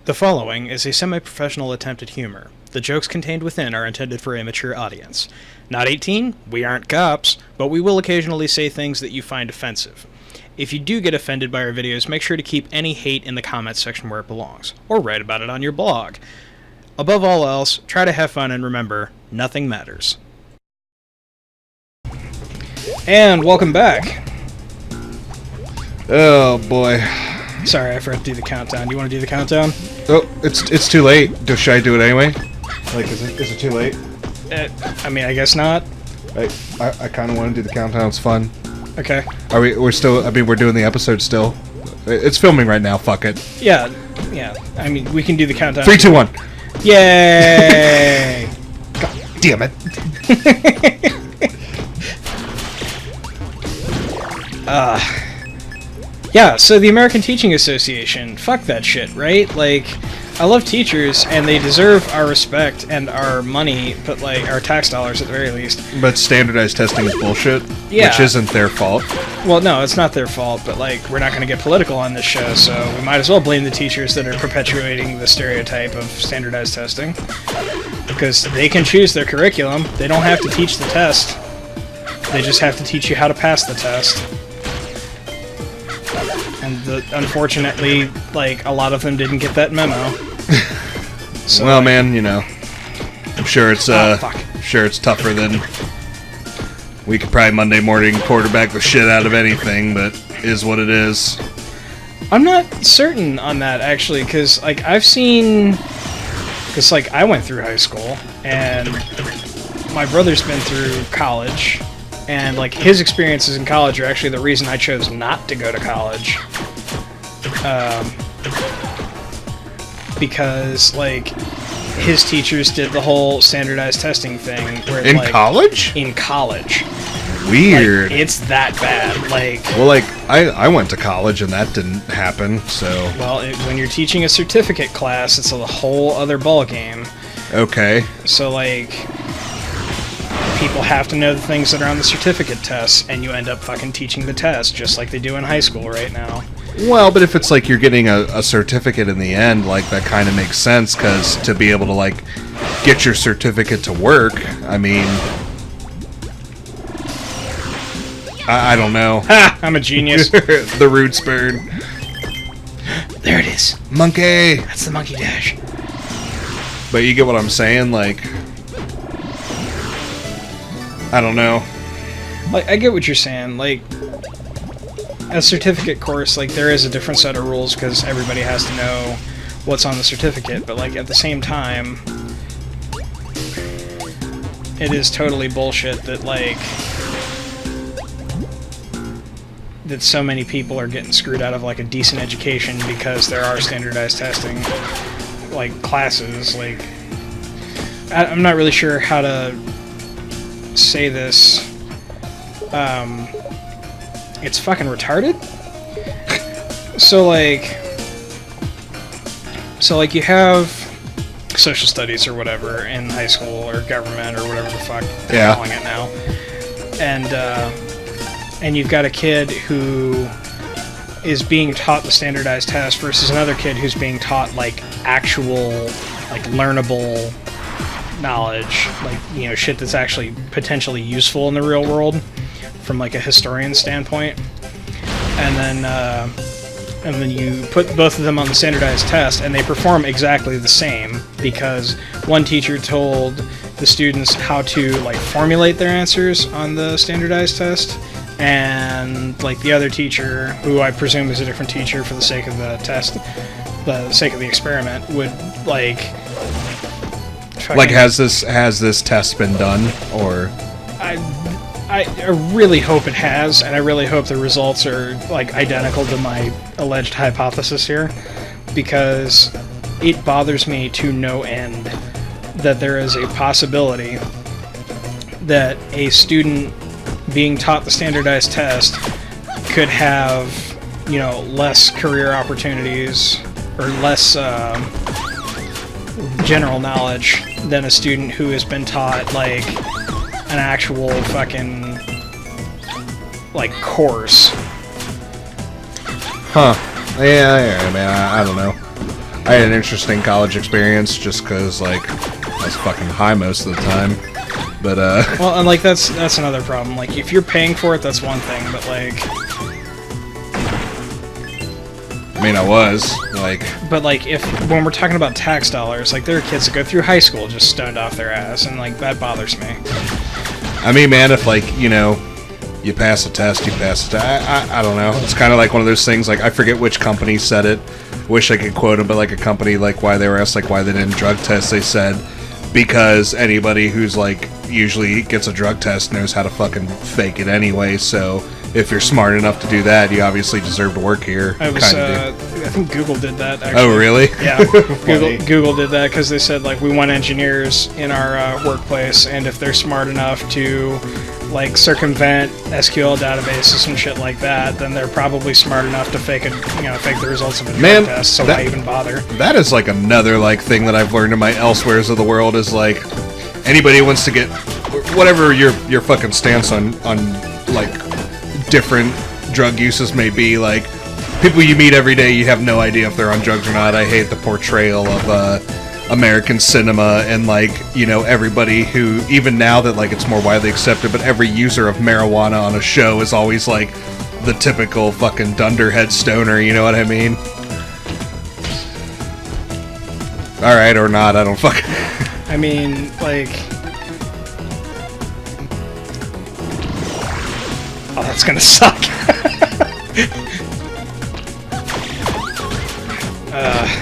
The following is a semi-professional attempt at humor. The jokes contained within are intended for a mature audience. Not 18, we aren't cops, but we will occasionally say things that you find offensive. If you do get offended by our videos, make sure to keep any hate in the comments section where it belongs, or write about it on your blog. Above all else, try to have fun and remember, nothing matters. And welcome back. Oh boy. Sorry, I forgot to do the countdown. Do you want to do the countdown? Oh, it's too late. Should I do it anyway? Like, is it too late? I guess not. I kind of want to do the countdown. It's fun. Okay. We're still. We're doing the episode still. It's filming right now. Fuck it. Yeah. I mean, we can do the countdown. 3, 2, 1. Yay! God damn it. Yeah, so the American Teaching Association, fuck that shit, right? Like, I love teachers, and they deserve our respect and our money, but, like, our tax dollars at the very least. But standardized testing is bullshit, Yeah. which isn't their fault. Well, no, it's not their fault, but, like, we're not going to get political on this show, so we might as well blame the teachers that are perpetuating the stereotype of standardized testing. Because they can choose their curriculum. They don't have to teach the test. They just have to teach you how to pass the test. And unfortunately, like, a lot of them didn't get that memo. So, well, man, you know, I'm sure it's fuck. sure it's tougher than we could probably Monday morning quarterback the shit out of anything, but is what it is. I'm not certain on that, actually, because, like, I've seen... Because, like, I went through high school, and my brother's been through college, and, like, his experiences in college are actually the reason I chose not to go to college. Because, like, his teachers did the whole standardized testing thing. Where, In like, college? In college. Weird. Like, it's that bad. Like, well, like, I went to college and that didn't happen, so... Well, when you're teaching a certificate class, it's a whole other ballgame. Okay. So, like, people have to know the things that are on the certificate tests, and you end up fucking teaching the test, just like they do in high school right now. Well, but if it's like you're getting a certificate in the end, like, that kind of makes sense, because to be able to, like, get your certificate to work, I mean... I don't know. Ha! I'm a genius. The roots bird. There it is. Monkey! That's the monkey dash. But you get what I'm saying? Like... I don't know. Like, I get what you're saying. Like, a certificate course, like, there is a different set of rules because everybody has to know what's on the certificate, but, like, at the same time, it is totally bullshit that, like, that so many people are getting screwed out of, like, a decent education because there are standardized testing, like, classes. Like, I'm not really sure how to say this. It's fucking retarded. So like you have social studies or whatever in high school, or government, or whatever the fuck they're calling it now, and you've got a kid who is being taught the standardized test versus another kid who's being taught, like, actual, like, learnable knowledge, like, you know, shit that's actually potentially useful in the real world from, like, a historian standpoint. And then you put both of them on the standardized test, and they perform exactly the same, because one teacher told the students how to, like, formulate their answers on the standardized test, and, like, the other teacher, who I presume is a different teacher for the sake of the test, the sake of the experiment, would, like... Like, has this test been done, or... I really hope it has, and I really hope the results are, like, identical to my alleged hypothesis here, because it bothers me to no end that there is a possibility that a student being taught the standardized test could have, you know, less career opportunities, or less general knowledge than a student who has been taught, like, an actual fucking, like, course. Huh. Yeah, man, I don't know. I had an interesting college experience just because, like, I was fucking high most of the time. But, Well, and, like, that's another problem. Like, if you're paying for it, that's one thing, but, like... I mean, I was, like... But, like, when we're talking about tax dollars, like, there are kids that go through high school just stoned off their ass, and, like, that bothers me. I mean, man, if, like, you know, you pass a test, you pass a test. I don't know. It's kind of like one of those things, like, I forget which company said it. Wish I could quote them, but, like, a company, like, why they were asked, like, why they didn't drug test, they said, because anybody who's, like, usually gets a drug test knows how to fucking fake it anyway, so... If you're smart enough to do that, you obviously deserve to work here. I think Google did that, actually. Oh, really? Yeah, Google did that because they said, like, we want engineers in our workplace, and if they're smart enough to, like, circumvent SQL databases and shit like that, then they're probably smart enough to fake the results of a drug test, so why even bother? That is, like, another, like, thing that I've learned in my elsewheres of the world is, like, anybody who wants to get... Whatever your fucking stance on like... different drug uses may be, like, people you meet every day, you have no idea if they're on drugs or not. I hate the portrayal of American cinema and, like, you know, everybody who, even now that, like, it's more widely accepted, but every user of marijuana on a show is always, like, the typical fucking dunderhead stoner, you know what I mean? Alright, or not, I don't fucking... I mean, like... Oh, that's gonna suck.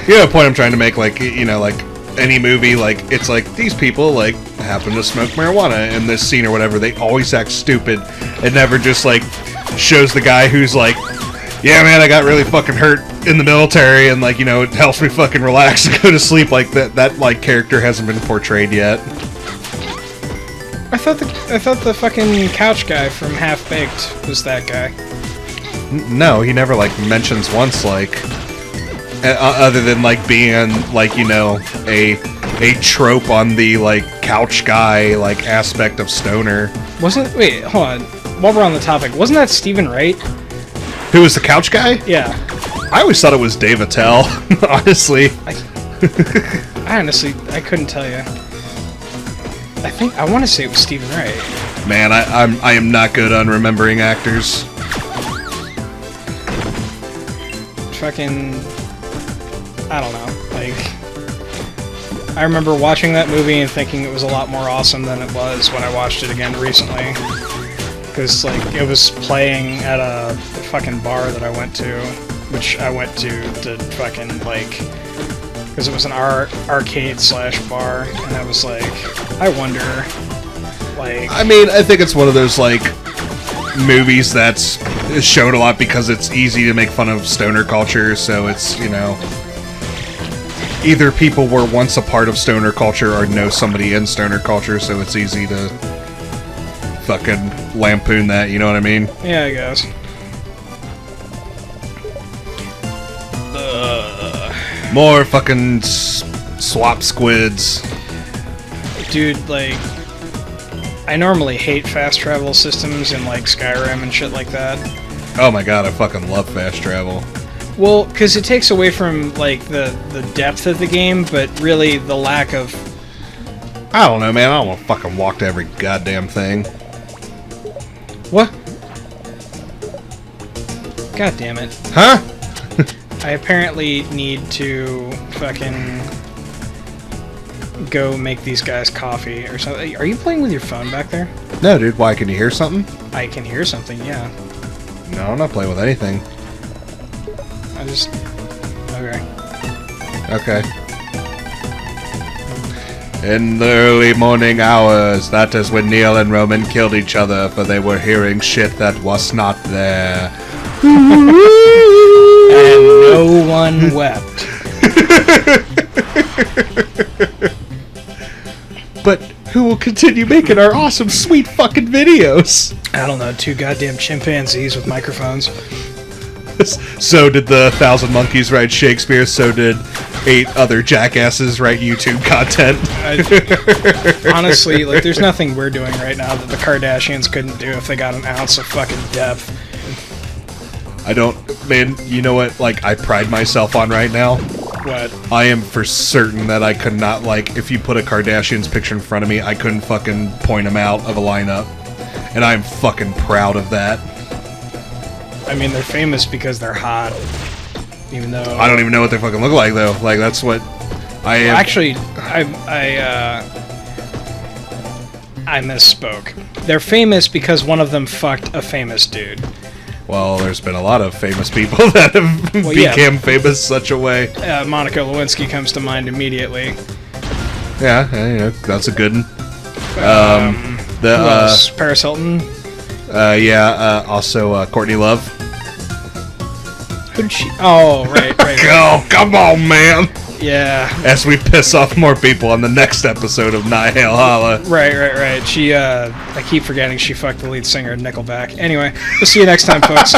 You know the point I'm trying to make, like, you know, like, any movie, like, it's like, these people, like, happen to smoke marijuana in this scene or whatever, they always act stupid. It never just, like, shows the guy who's like, yeah, man, I got really fucking hurt in the military, and, like, you know, it helps me fucking relax and go to sleep. Like, that like, character hasn't been portrayed yet. I thought the fucking couch guy from Half Baked was that guy. No, he never, like, mentions once, like, other than, like, being, like, you know, a trope on the, like, couch guy, like, aspect of stoner. Wait, hold on. While we're on the topic, wasn't that Stephen Wright? Who was the couch guy? Yeah. I always thought it was Dave Attell, honestly. I couldn't tell you. I want to say it was Stephen Wright. Man, I am not good on remembering actors. Fucking... I don't know. Like... I remember watching that movie and thinking it was a lot more awesome than it was when I watched it again recently. Because, like, it was playing at a fucking bar that I went to. Which I went to fucking, like... Because it was an arcade/bar, and I was like, I wonder, like... I mean, I think it's one of those, like, movies that's shown a lot because it's easy to make fun of stoner culture, so it's, you know... Either people were once a part of stoner culture or know somebody in stoner culture, so it's easy to fucking lampoon that, you know what I mean? Yeah, I guess. More fucking swap squids. Dude, like, I normally hate fast travel systems in, like, Skyrim and shit like that. Oh my god, I fucking love fast travel. Well, because it takes away from, like, the depth of the game, but really the lack of... I don't know, man. I don't want to fucking walk to every goddamn thing. What? God damn it. Huh? I apparently need to fucking go make these guys coffee or something. Are you playing with your phone back there? No, dude. Why? Can you hear something? I can hear something, yeah. No, I'm not playing with anything. Okay. Okay. In the early morning hours, that is when Neil and Roman killed each other, for they were hearing shit that was not there. And no one wept. But who will continue making our awesome, sweet fucking videos? I don't know, 2 goddamn chimpanzees with microphones. So did the 1,000 Monkeys write Shakespeare, so did 8 other jackasses write YouTube content. Honestly, like, there's nothing we're doing right now that the Kardashians couldn't do if they got an ounce of fucking depth. Man, you know what, like, I pride myself on right now? What? I am for certain that I could not, like, if you put a Kardashian's picture in front of me, I couldn't fucking point them out of a lineup. And I'm fucking proud of that. I mean, they're famous because they're hot. Even though... I don't even know what they fucking look like, though. Like, that's what I am. Actually, I misspoke. They're famous because one of them fucked a famous dude. Well, there's been a lot of famous people that have become famous such a way. Monica Lewinsky comes to mind immediately. Yeah, you know, that's a good one. Who else? Paris Hilton? Also Courtney Love. Who did she... Oh, right. Oh, come on, man! Yeah. As we piss off more people on the next episode of Nihilhalla. Right. She, I keep forgetting she fucked the lead singer of Nickelback. Anyway, we'll see you next time, folks.